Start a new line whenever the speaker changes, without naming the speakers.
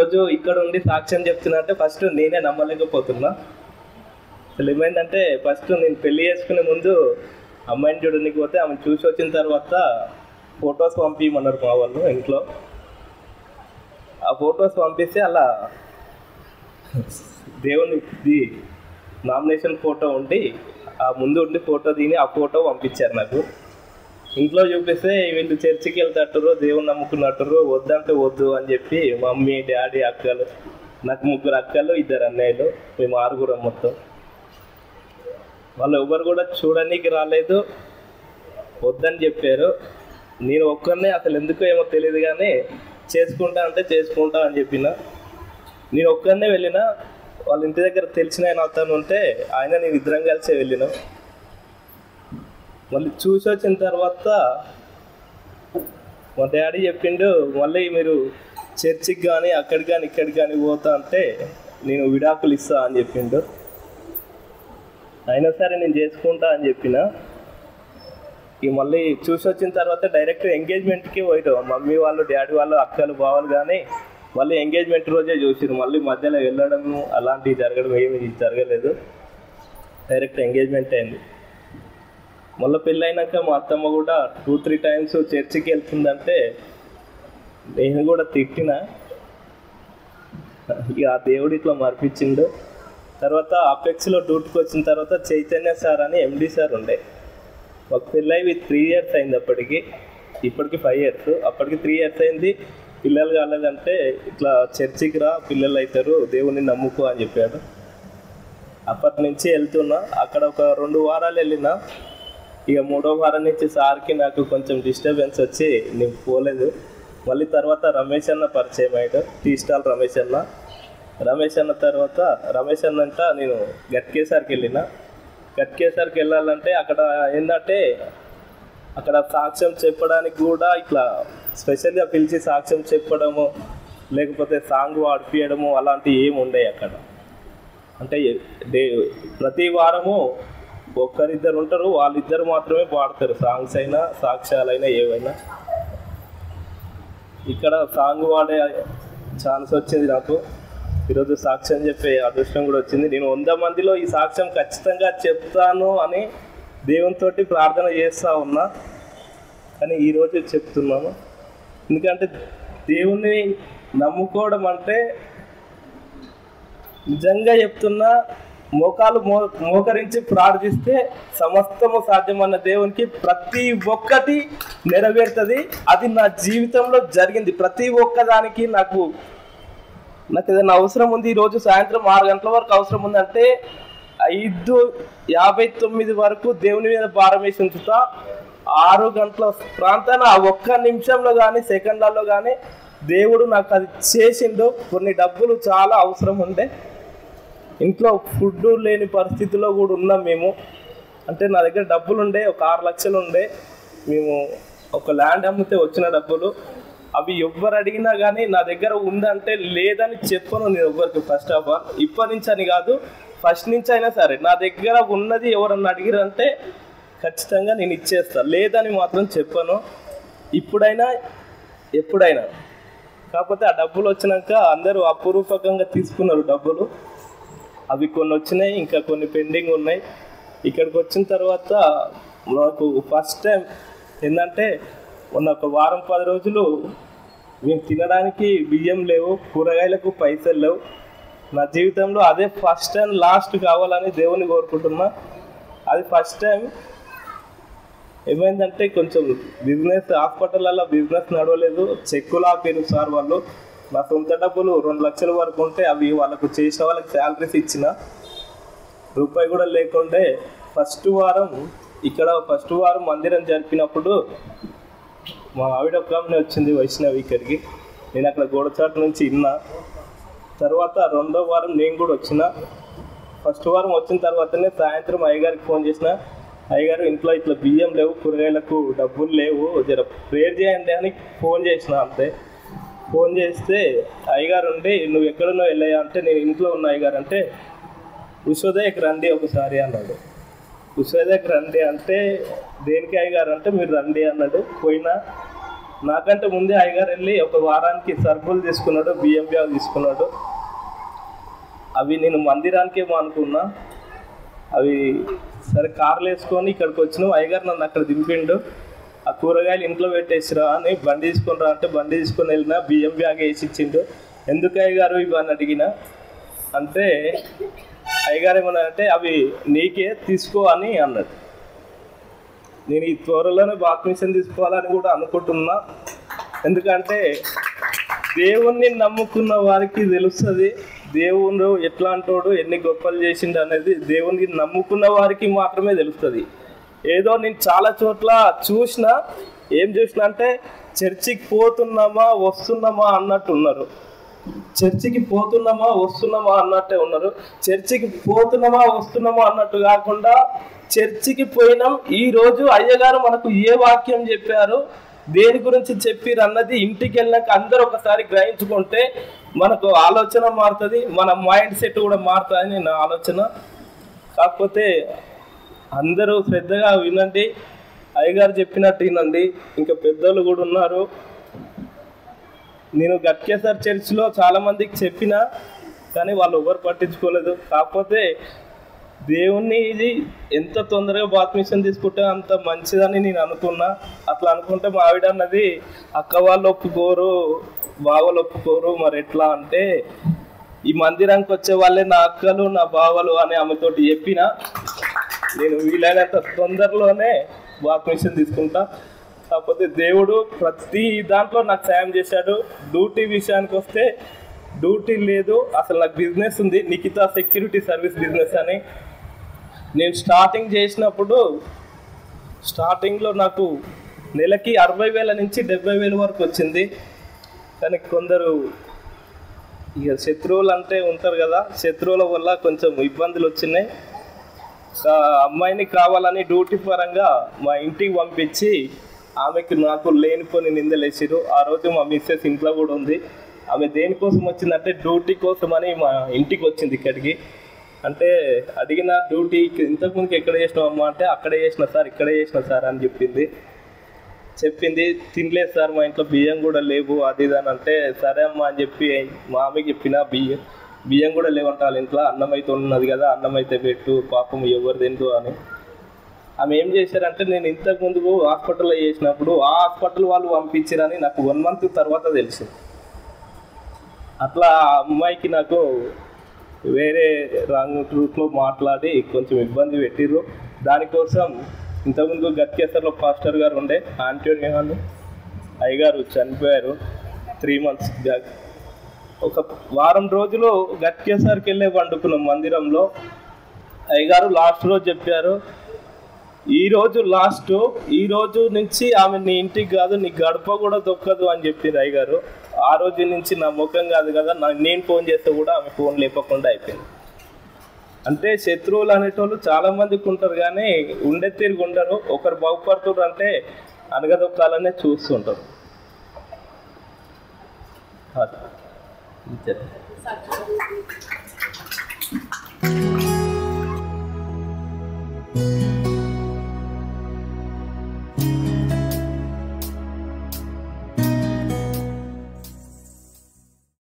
ఈరోజు ఇక్కడ ఉండి సాక్ష్యం చెప్తున్నా అంటే ఫస్ట్ నేనే నమ్మలేకపోతున్నా. అసలు ఏమైందంటే ఫస్ట్ నేను పెళ్లి చేసుకునే ముందు అమ్మాయిని చూడడానికి పోతే ఆమెను చూసి వచ్చిన తర్వాత ఫొటోస్ పంపించమన్నారు మా వాళ్ళు ఇంట్లో. ఆ ఫొటోస్ పంపిస్తే అలా దేవుని నామినేషన్ ఫోటో ఉండి ఆ ముందు ఉండి ఫోటో దిని ఆ ఫోటో పంపించారు నాకు. ఇంట్లో చూపిస్తే వీళ్ళు చర్చికి వెళ్తారు, దేవుని నమ్ముకున్నట్టు, వద్దంటే వద్దు అని చెప్పి మమ్మీ డాడీ అక్కలు, నాకు 3 అక్కలు 2 అన్నయ్యలు, మేము 6 మొత్తం. వాళ్ళు ఎవరు కూడా చూడడానికి రాలేదు, వద్దని చెప్పారు. నేను ఒక్కరినే అసలు ఎందుకో ఏమో తెలియదు కానీ చేసుకుంటా అంటే చేసుకుంటా అని చెప్పిన. నేను ఒక్కరినే వెళ్ళిన. వాళ్ళ ఇంటి దగ్గర తెలిసిన ఆయన అతను ఉంటే ఆయన నేను ఇద్దరం కలిసే వెళ్ళినాం. మళ్ళీ చూసి వచ్చిన తర్వాత మా డాడీ చెప్పిండు, మళ్ళీ మీరు చర్చికి కానీ అక్కడికి కానీ ఇక్కడికి కానీ పోతా అంటే నేను విడాకులు ఇస్తా అని చెప్పిండు. అయినా సరే నేను చేసుకుంటా అని చెప్పిన. ఇక మళ్ళీ చూసి వచ్చిన తర్వాత డైరెక్ట్ ఎంగేజ్మెంట్కి పోయినాం. మమ్మీ వాళ్ళు డాడీ వాళ్ళు అక్కలు బావాలి కానీ మళ్ళీ ఎంగేజ్మెంట్ రోజే చూసిరు. మళ్ళీ మధ్యలో వెళ్ళడము అలాంటివి జరగడం ఏమి జరగలేదు, డైరెక్ట్ ఎంగేజ్మెంట్ అయింది. మళ్ళీ పెళ్ళైనాక మా అత్తమ్మ కూడా 2-3 టైమ్స్ చర్చికి వెళ్తుందంటే నేను కూడా తిట్టిన. ఇక ఆ దేవుడు ఇట్లా మర్పించిండు. తర్వాత అపెక్స్లో డ్యూటీకి వచ్చిన తర్వాత చైతన్య సార్ అని ఎండి సార్ ఉండే. మాకు పెళ్ళై 3 ఇయర్స్ అయింది. ఇప్పటికి 5 ఇయర్స్. అప్పటికి 3 ఇయర్స్ అయింది. పిల్లలు కాలేదంటే ఇట్లా చర్చికి రా, పిల్లలు అవుతారు, దేవుని నమ్ముకో అని చెప్పాడు. అప్పటి నుంచి వెళ్తున్నా. అక్కడ ఒక 2 వారాలు వెళ్ళినా. ఇక 3వ వారం నుంచి సార్కి నాకు కొంచెం డిస్టర్బెన్స్ వచ్చి నేను పోలేదు. మళ్ళీ తర్వాత రమేష్ అన్న పరిచయం అయ్యాడు, టీ స్టాల్ రమేష్ అన్న తర్వాత రమేష్ అన్న అంట నేను గట్కేసరికి వెళ్ళిన. గట్కేసరికి వెళ్ళాలంటే అక్కడ ఏంటంటే అక్కడ సాక్ష్యం చెప్పడానికి కూడా ఇట్లా స్పెషల్గా పిలిచి సాక్ష్యం చెప్పడము లేకపోతే సాంగ్ పాడిపియడము అలాంటివి ఏమి ఉండవు అక్కడ. అంటే ప్రతి వారము 1-2 ఉంటారు, వాళ్ళిద్దరు మాత్రమే పాడతారు, సాంగ్స్ అయినా సాక్ష్యాలైనా ఏవైనా. ఇక్కడ సాంగ్ పాడే ఛాన్స్ వచ్చింది నాకు. ఈరోజు సాక్ష్యం చెప్పే అదృష్టం కూడా వచ్చింది. నేను 100 మందిలో ఈ సాక్ష్యం ఖచ్చితంగా చెప్తాను అని దేవునితో ప్రార్థన చేస్తూ ఉన్నా, కానీ ఈరోజు చెప్తున్నాను. ఎందుకంటే దేవుణ్ణి నమ్ముకోవడం అంటే నిజంగా చెప్తున్నా, మోకరించి ప్రార్థిస్తే సమస్తము సాధ్యమన్న దేవునికి ప్రతి ఒక్కటి నెరవేరుతుంది. అది నా జీవితంలో జరిగింది. ప్రతి ఒక్కదానికి నాకు ఏదైనా అవసరం ఉంది. ఈరోజు సాయంత్రం 6 గంటల వరకు అవసరం ఉందంటే 5:59 వరకు దేవుని మీద భారం వేసి ఉంచుతా. 6 గంటల ప్రాంతాన ఆ 1 నిమిషంలో కానీ సెకండ్లలో కానీ దేవుడు నాకు అది చేసిండు. కొన్ని డబ్బులు చాలా అవసరం ఉండే, ఇంట్లో ఫుడ్ లేని పరిస్థితిలో కూడా ఉన్నాం మేము. అంటే నా దగ్గర డబ్బులు ఉండే, ఒక 6 లక్షలు ఉండే. మేము ఒక ల్యాండ్ అమ్మితే వచ్చిన డబ్బులు అవి ఎవరు అడిగినా కానీ నా దగ్గర ఉందంటే లేదని చెప్పను నేను ఎవరికి. ఫస్ట్ ఆఫ్ ఆల్ ఇప్పటి నుంచి అని కాదు, ఫస్ట్ నుంచి అయినా సరే నా దగ్గర ఉన్నది ఎవరన్నా అడిగిరంటే ఖచ్చితంగా నేను ఇచ్చేస్తాను, లేదని మాత్రం చెప్పను ఇప్పుడైనా ఎప్పుడైనా. కాకపోతే ఆ డబ్బులు వచ్చినాక అందరూ అపురూపకంగా తీసుకున్నారు డబ్బులు. అవి కొన్ని వచ్చినాయి, ఇంకా కొన్ని పెండింగ్ ఉన్నాయి. ఇక్కడికి వచ్చిన తర్వాత నాకు ఫస్ట్ టైం ఏంటంటే మొన్న ఒక వారం 10 రోజులు మేము తినడానికి బియ్యం లేవు, కూరగాయలకు పైసలు లేవు. నా జీవితంలో అదే ఫస్ట్ అండ్ లాస్ట్ కావాలని దేవుని కోరుకుంటున్నా. అది ఫస్ట్ టైం. ఏమైందంటే కొంచెం బిజినెస్ హాస్పిటల్లో బిజినెస్ నడవలేదు, చెక్కులు ఆపారు సార్ వాళ్ళు. నా సొంత డబ్బులు 2 లక్షల వరకు ఉంటే అవి వాళ్ళకు చేసిన వాళ్ళకి శాలరీస్ ఇచ్చిన, రూపాయి కూడా లేకుంటే ఫస్ట్ వారం మందిరం జరిపినప్పుడు మా ఆవిడ ఒక ఆమె వచ్చింది వైష్ణవి ఇక్కడికి. నేను అక్కడ గోడచాటు నుంచి విన్నా. తర్వాత 2వ వారం నేను కూడా వచ్చిన. ఫస్ట్ వారం వచ్చిన తర్వాతనే సాయంత్రం అయ్యగారికి ఫోన్ చేసిన, అయ్యగారు ఇంట్లో ఇట్లా బియ్యం లేవు, కూరగాయలకు డబ్బులు లేవు, జర ప్రేయర్ చేయండి అని ఫోన్ చేసిన. అంతే. ఫోన్ చేస్తే అయ్యగారు ఉండి నువ్వు ఎక్కడున్నావు వెళ్ళాయా అంటే నేను ఇంట్లో ఉన్న అయ్యగారు అంటే ఉషోదయకి రండి ఒకసారి అన్నాడు. ఉషోదయకి రండి అంటే దేనికి అయ్యగారు అంటే మీరు రండి అన్నాడు. పోయినా నాకంటే ముందే అయ్యగారు వెళ్ళి ఒక వారానికి సరుకులు తీసుకున్నాడు, బియ్యం బ్యాగ్ తీసుకున్నాడు. అవి నేను మందిరానికేమో అనుకున్నా. అవి సరే కార్లు వేసుకొని ఇక్కడికి వచ్చినావు, అయ్యగారు నన్ను అక్కడ దింపిండు. ఆ కూరగాయలు ఇంట్లో పెట్టేసిరా అని బండి తీసుకొని రా అంటే బండి తీసుకొని వెళ్ళినా, బియ్యం బ్యాగ్ వేసి ఇచ్చిండు. ఎందుకు అయ్యగారు ఇవన్నీ అడిగిన అంటే అయ్యగారు ఏమన్నారంటే అవి నీకే తీసుకో అని అన్నాడు. నేను ఈ త్వరలోనే బాప్టిజం తీసుకోవాలని కూడా అనుకుంటున్నా. ఎందుకంటే దేవుణ్ణి నమ్ముకున్న వారికి తెలుస్తుంది దేవుడు ఎట్లాంటోడు, ఎన్ని గొప్పలు చేసిండు అనేది దేవుణ్ణి నమ్ముకున్న వారికి మాత్రమే తెలుస్తుంది. ఏదో నేను చాలా చోట్ల చూసిన, ఏం చూసిన అంటే చర్చికి పోతున్నామా వస్తున్నామా అన్నట్టు ఉన్నారు, చర్చికి పోతున్నామా వస్తున్నామా అన్నట్టే ఉన్నారు. చర్చికి పోతున్నామా వస్తున్నామా అన్నట్టు కాకుండా చర్చికి పోయినాం, ఈరోజు అయ్యగారు మనకు ఏ వాక్యం చెప్పారు, దేని గురించి చెప్పారు అన్నది ఇంటికి వెళ్ళాక అందరూ ఒకసారి గ్రహించుకుంటే మనకు ఆలోచన మారుతుంది, మన మైండ్ సెట్ కూడా మారుతుందని నా ఆలోచన. కాకపోతే అందరూ శ్రద్ధగా వినండి, అయ్యగారు చెప్పినట్టు వినండి. ఇంకా పెద్దోళ్ళు కూడా ఉన్నారు. నేను గట్కేసర్ చర్చిలో చాలామందికి చెప్పినా కానీ వాళ్ళు ఎవరు పట్టించుకోలేదు. కాకపోతే దేవుణ్ణి ఇది ఎంత తొందరగా బాప్టిజం తీసుకుంటే అంత మంచిదని నేను అనుకున్నా. అట్లా అనుకుంటే మా ఆవిడ అన్నది అక్క వాళ్ళు ఒప్పుకోరు, బావలు ఒప్పుకోరు, మరి ఎట్లా అంటే ఈ మందిరానికి వచ్చే వాళ్ళే నా అక్కలు నా బావలు అని ఆమెతోటి చెప్పిన. నేను వీలైనంత తొందరలోనే బాప్టిజం తీసుకుంటా. కాకపోతే దేవుడు ప్రతి దాంట్లో నాకు సాయం చేశాడు. డ్యూటీ విషయానికి వస్తే డ్యూటీ లేదు, అసలు నాకు బిజినెస్ ఉంది, నిఖితా సెక్యూరిటీ సర్వీస్ బిజినెస్ అని. నేను స్టార్టింగ్ చేసినప్పుడు స్టార్టింగ్లో నాకు నెలకి 60,000 నుంచి 70,000 వరకు వచ్చింది. కానీ కొందరు ఇక శత్రువులు అంటే ఉంటారు కదా, శత్రువుల వల్ల కొంచెం ఇబ్బందులు వచ్చినాయి. అమ్మాయిని కావాలని డ్యూటీ పరంగా మా ఇంటికి పంపించి ఆమెకి నాకు లేనిపోని నిందలేసారు. ఆ రోజు మా మిస్సెస్ ఇంట్లో కూడా ఉంది. ఆమె దేనికోసం వచ్చిందంటే డ్యూటీ కోసం అని మా ఇంటికి వచ్చింది ఇక్కడికి. అంటే అడిగిన డ్యూటీకి ఇంతకుముందుకు ఎక్కడ చేసినావు అమ్మ అంటే అక్కడే చేసిన సార్, ఇక్కడే చేసిన సార్ అని చెప్పింది. తినలేదు సార్, మా ఇంట్లో బియ్యం కూడా లేవు అది ఇది అని అంటే సరే అమ్మ అని చెప్పి మా ఆమెకి చెప్పిన బియ్యం కూడా లేవంట వాళ్ళ ఇంట్లో, అన్నం అయితే ఉన్నది కదా అన్నం అయితే పెట్టు, పాపం ఎవరు తింటూ అని. ఆమె ఏం చేశారంటే నేను ఇంతకు ముందు హాస్పిటల్లో చేసినప్పుడు ఆ హాస్పిటల్ వాళ్ళు పంపించారని నాకు 1 month తర్వాత తెలిసింది. అట్లా ఆ అమ్మాయికి నాకు వేరే రాంగ్ రూట్లో మాట్లాడి కొంచెం ఇబ్బంది పెట్టిర్రు. దానికోసం ఇంతకుముందు గట్కేసర్లో పాస్టర్ గారు ఉండే ఆంటోనియో అని అయ్యగారు చనిపోయారు 3 months బ్యాక్. ఒక వారం రోజులు గట్కేసర్కి వెళ్ళే వండుకున్నాం మందిరంలో. అయ్యగారు లాస్ట్ రోజు చెప్పారు, ఈ రోజు నుంచి ఆమె నీ ఇంటికి కాదు నీ గడప కూడా దొక్కదు అని చెప్పారు అయ్యగారు. ఆ రోజు నుంచి నా ముఖం కాదు కదా, నేను ఫోన్ చేస్తే కూడా ఆమె ఫోన్ లేపకుండా అయిపోయింది. అంటే శత్రువులు అనేటోళ్ళు చాలా మందికి ఉంటారు కానీ ఉండే తిరిగి ఉండరు. ఒకరు బాగుపడుతున్నారు అంటే అనగదొక్కాలనే చూస్తుంటారు. అది